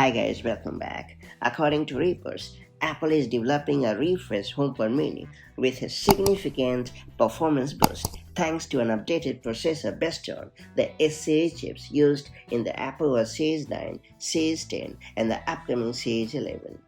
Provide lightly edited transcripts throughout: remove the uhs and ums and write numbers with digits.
Hi guys, welcome back. According to reports, Apple is developing a refreshed HomePod mini with a significant performance boost thanks to an updated processor based on the S-series chips used in the Apple Watch Series 9, Series 10, and the upcoming Series 11.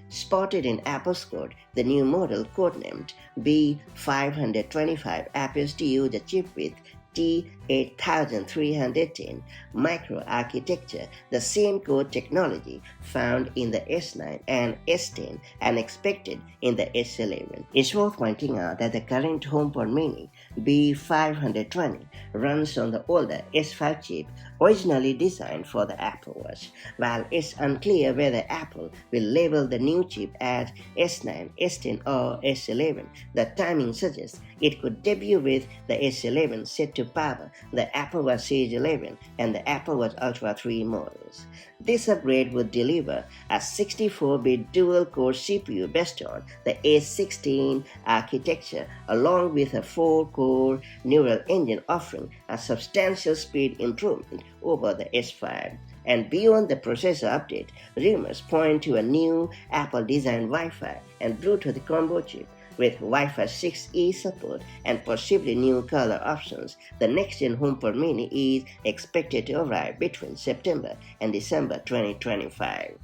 Spotted in Apple's code, the new model, codenamed B525, appears to use a chip with T8310 microarchitecture, the same core technology found in the S9 and S10 and expected in the S11. It's worth pointing out that the current HomePod mini B520 runs on the older S5 chip originally designed for the Apple Watch. While it's unclear whether Apple will label the new chip as S9, S10 or S11, the timing suggests it could debut with the S11 set to power the Apple Watch Series 11 and the Apple Watch Ultra 3 models. This upgrade would deliver a 64-bit dual-core CPU based on the A16 architecture, along with a 4-core neural engine offering a substantial speed improvement over the S5. And beyond the processor update, rumors point to a new Apple-designed Wi-Fi and Bluetooth combo chip with Wi-Fi 6E support and possibly new color options. The next-gen HomePod mini is expected to arrive between September and December 2025.